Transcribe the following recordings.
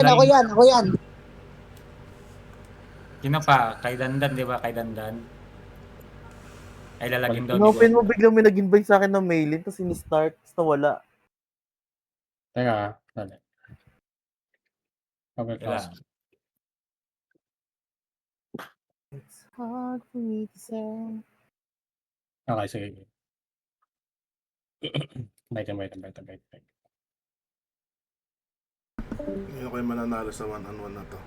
Ako yan, ako yan. Sino pa? Kay Dandan, di ba? Kay Dandan. Ay, lalagyan daw ni Inopen mo, Gwen. biglang may nag-invite sa akin ng mailin, tapos in-start, tapos nawala. Teka, dali. Okay, Wala. class. It's hard for me to say. Okay, sige. Wait. Hindi ako yung mananalo sa 1-on-1 na to.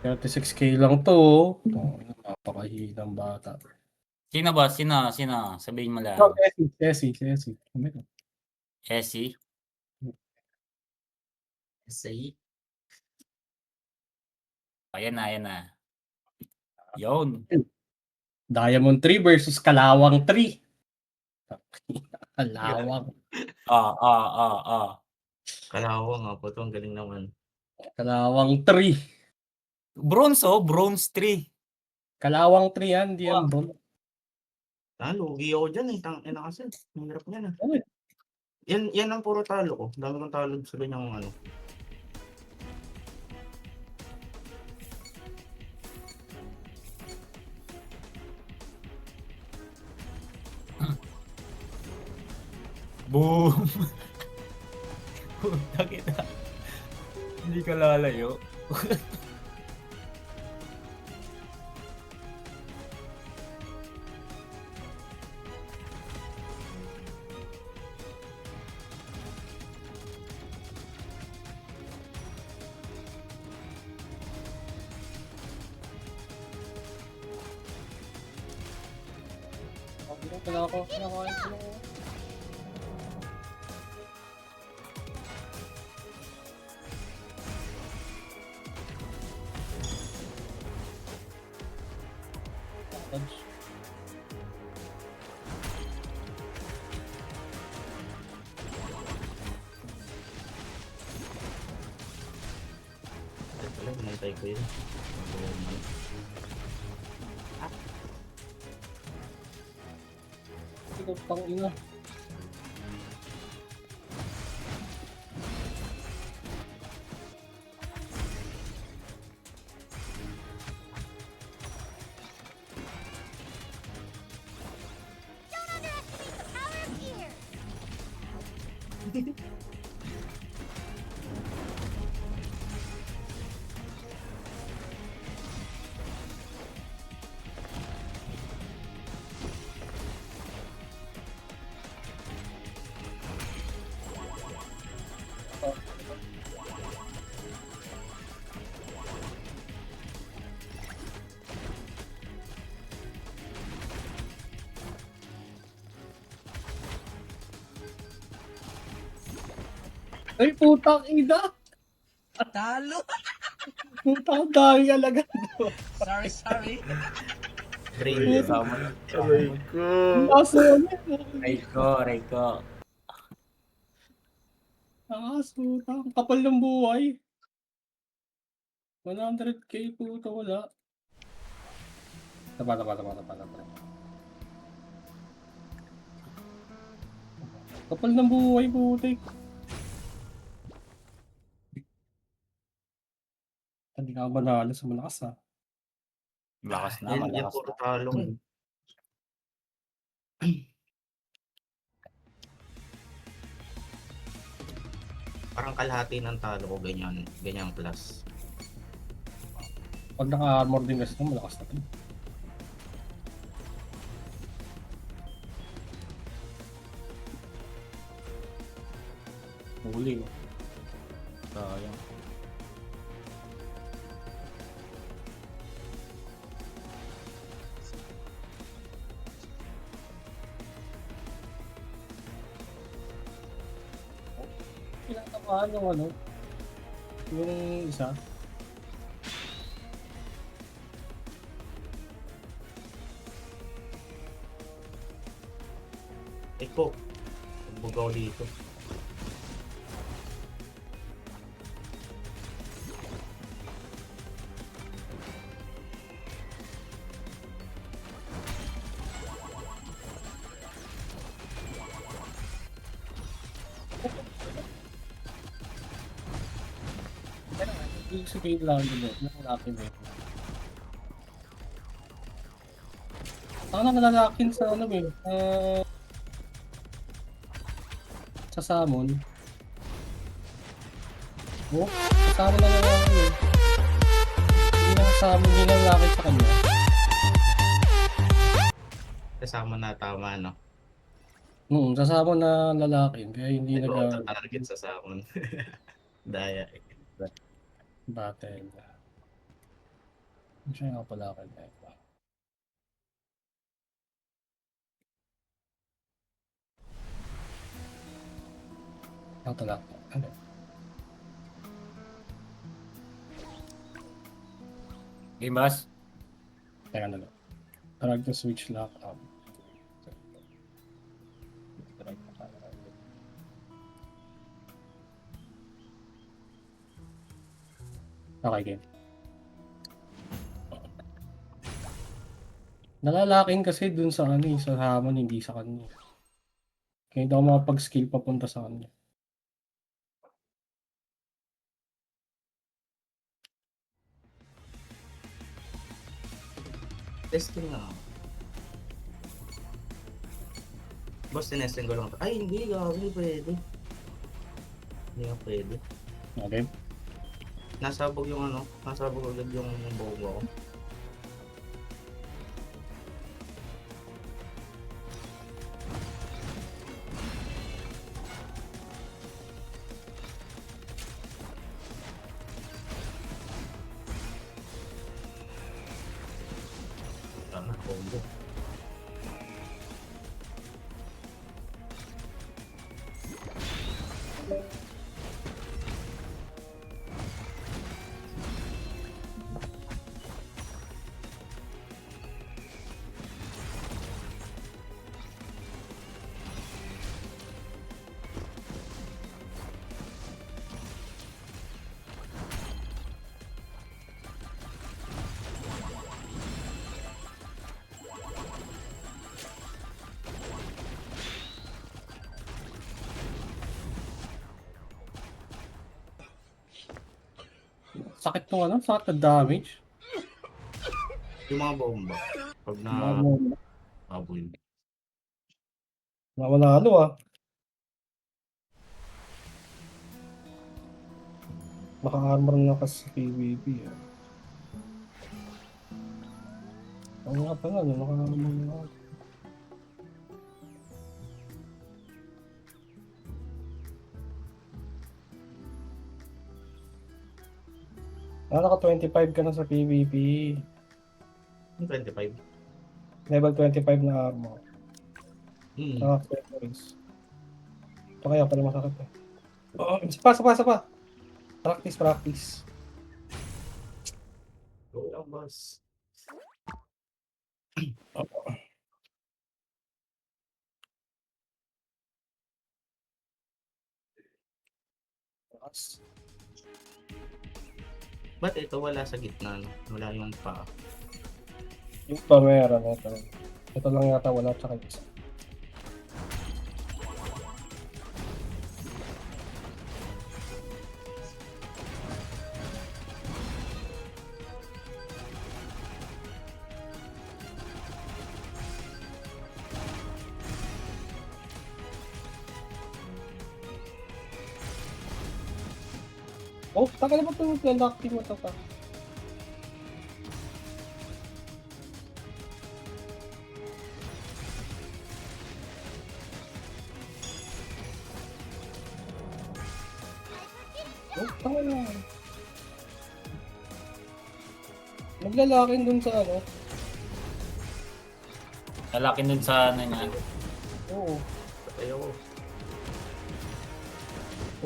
36k lang to. Oh, napakahilang bata. Sino ba? Sino? Sabihin mo lang. Oh, Ceci. Essie? Essie? Ayan na. Yun. Diamond 3 versus Kalawang 3. Kalawang. Kalawang nga po ito. Ang galing naman. Kalawang 3. Bronze, bronze 3. Kalawang 3 yan, di yan bro. Lugi ako dyan eh. Tangina kasi. Ang hirap niyan ah. Okay. Yan ang puro talo ko. Dami kong talo sa ganyang ano. Boom! Puta kita. Hindi ka lalayo. Wala, hinantay ko yun. Ito pang ina. Ay, putang ina! Talo. Putang dami alaga. Sorry. Brain. Aray ko. Aso niya. Reiko. Putang kapal ng buhay. 100k puto wala. Tapa. Kapal ng buhay putik. Hindi ka manalo sa malakas ha. Lakas na, Yan malakas puro na. talo ko. Parang kalahati ng talo ko ganyan plus. Pag naka-armor din kasi malakas na. Huli. Sayang. Kinatamaan yung ano, yung isa. Eko, bugaw dito. Ibig sabihin lang din eh. Lalaki mo yun. Ako na nalalakin sa ano eh. Sa Samon. Oh, sa Samon na lalaki eh. Hindi na Samon, hindi na lalaki sa kanya. Kasama na tama, no? Sa Samon na lalaki. Kaya hindi Ito target sa Samon. Daya eh. battle. Hindi siya nga pala kanya. Ang talak. Ano? Game boss. Teka na lang. Drag to switch lock up. Okay, game. Nalalaking kasi dun sa ano eh, sa Hamon, hindi sa kanya. Kaya hindi ako makapag-skill papunta sa kanya. Testing na. Boss, tinesting ko lang. Ay, hindi. Hindi pwede. Hindi nga pwede. Okay? Nasabog yung ano. Nasabog agad yung bobo ko. Tama, combo. Sakit to ano? Sakit na damage. Yung mga bomba. Pag na aboy. Wala ano ah. Naka-armor na kasi sa PvP ah. Oo nga pala, naka-armor na ako. Naka 25 ka na sa PvP. Yung 25. Level 25 na armor. Naka accessories. Ito kaya pala masakit eh. Oh, isa pa. Practice. Go lang, boss. Ba't ito wala sa gitna, no? Wala yung paa. Yung pa meron ito. Ito lang yata wala tsaka isa. Oh, taka na ba itong lalaki mo ito pa? Oh, taka na. Naglalaking dun sa ano? Lalaki dun sa ano niya. Oo. Patay ako.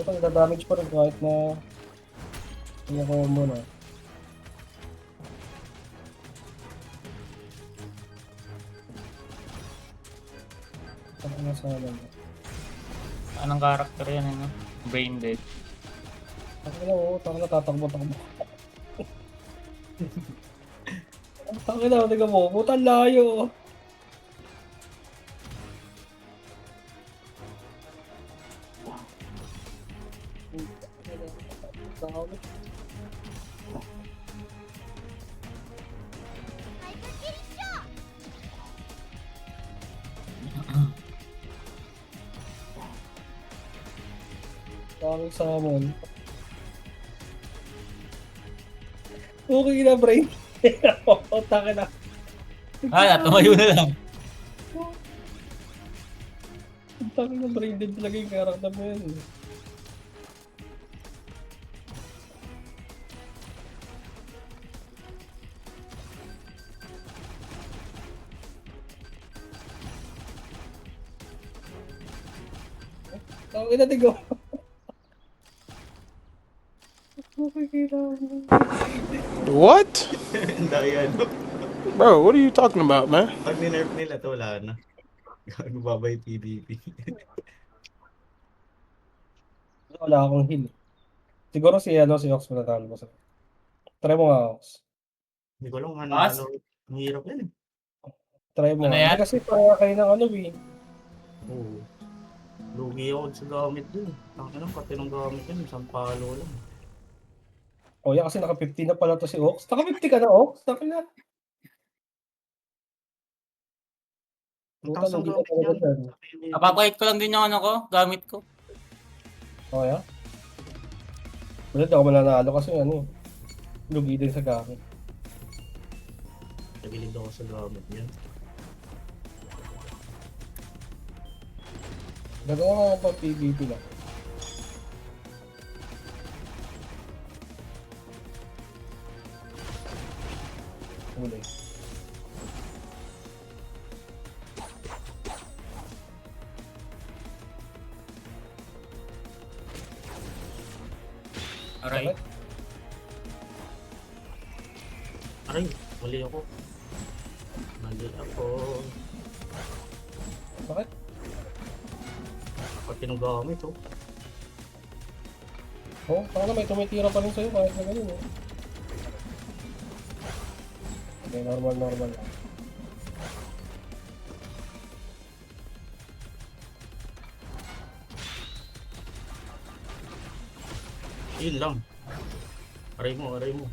Ito, nagda-damage pa rin kahit na nakuha mo na. Taka na sa alam. Anong character yan, ano? Brain dead. Taka na, oo. Taka na, tatakbo. Taka na, tiga mo. Putang layo. Daming summon. Okay na, brain. Taka na. Ah, tumayo na lang. Taka na, brain din talaga yung character mo yun. Okay na, tigo. Okay na. What? Dahil ano, Bro, what are you talking about, man? pag ninerf nila to, wala na. Gago babay PvP. Wala akong heal. Siguro si Ox manatalo ko sa. Try mo nga, Ox. Hindi ko lang Boss? ang hirap yan eh. Try mo Ano nga. yan? Hindi kasi para kayo ng ano eh. Oo. Lugi ako sa gamit dun. Tangin lang, pati ng gamit yan, isang palo lang. O yan kasi naka 50 na pala to si Ox. Naka 50 ka na, Ox? Naka na. Ang Puta, taas ang lugi ka gamit talaga yan. dyan. Napapakit ko lang din yung ano ko, gamit ko. O yan? Wala, di ako mananalo kasi ano eh. Lugi din sa gamit. Nabilid ako sa gamit yan. Gagawa nga pa PvP lang. Huli. Aray. Aray, mali ako. Mali ako. Bakit? Pati ng gamit oh. Oh, parang may tumitira pa rin sa'yo kahit na ganun eh. Okay, normal lang. Yun lang. Aray mo, aray mo.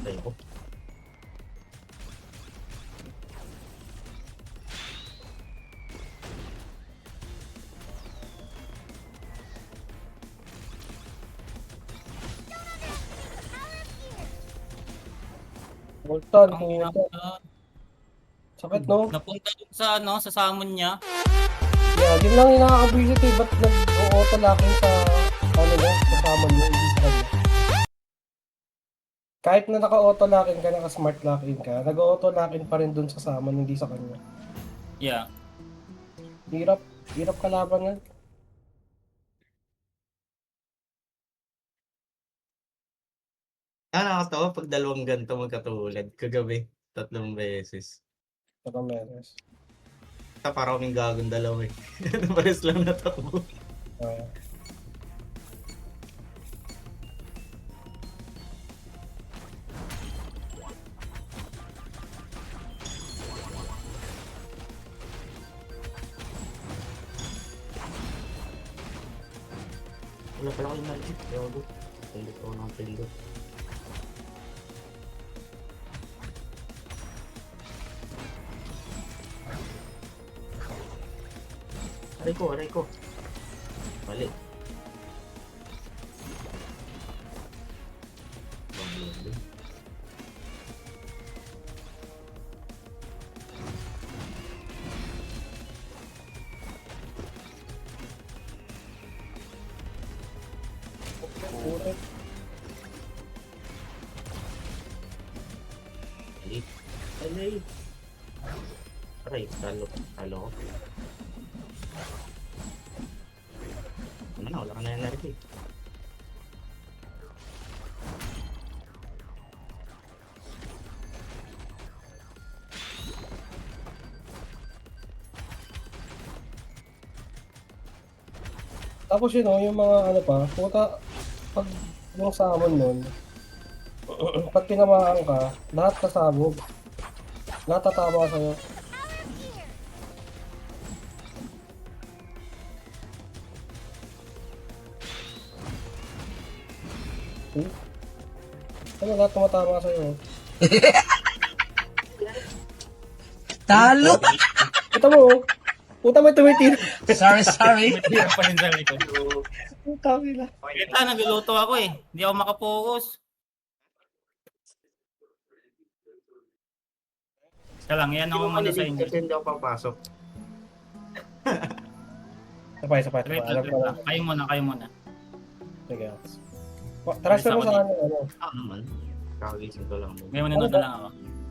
Aray ko. Voltan, Ang ina puta. ko, Sakit no? napunta dun sa ano, sa summon niya. Yeah, yun lang yung nakaka-visit eh. Ba't nag-auto locking sa ano niya? Sa summon niya, hindi sa kanya. Kahit na naka-auto locking ka, naka-smart locking ka, nag-auto locking pa rin dun sa summon, hindi sa kanya. Yeah. Hirap kalaban yan. Nakakatawa pag dalawang ganito magkatulad. Kagabi, 3 beses. Saka meres. Parang kaming gagong dalawa eh. Pares lang natakbo. Wala pala akong magic. Gago. Pindot ako ng pindot. Aray ko. Mali. Banglo. Puret. Alay. Aray, talo ko. Ano na, wala ka na energy. Tapos yun, yung mga ano pa, puta, pag yung summon nun, pag tinamaan ka, lahat kasabog. Lahat tatama sa'yo. Ano lahat tumatama sa'yo? Talo! Puta mo, oh. Puta mo tumitira. Sorry. May pa rin sa likod. Puta nila. Kita, nagluluto ako eh. Hindi ako makapokus. Isa lang, yan ako muna sa inyo. Kasi hindi ako papasok. Sapay. Wait Alam ko lang. na. Kayo muna. Sige. Transfer mo sa kanya, ano? Naman. Kakagising ko lang. May manunod na lang ako.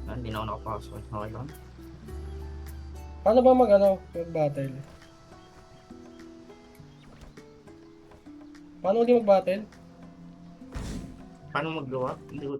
Hindi na ako nakapasok. Okay lang. Paano ba mag-battle? Paano hindi mag-battle? Paano maggawa? Hindi ko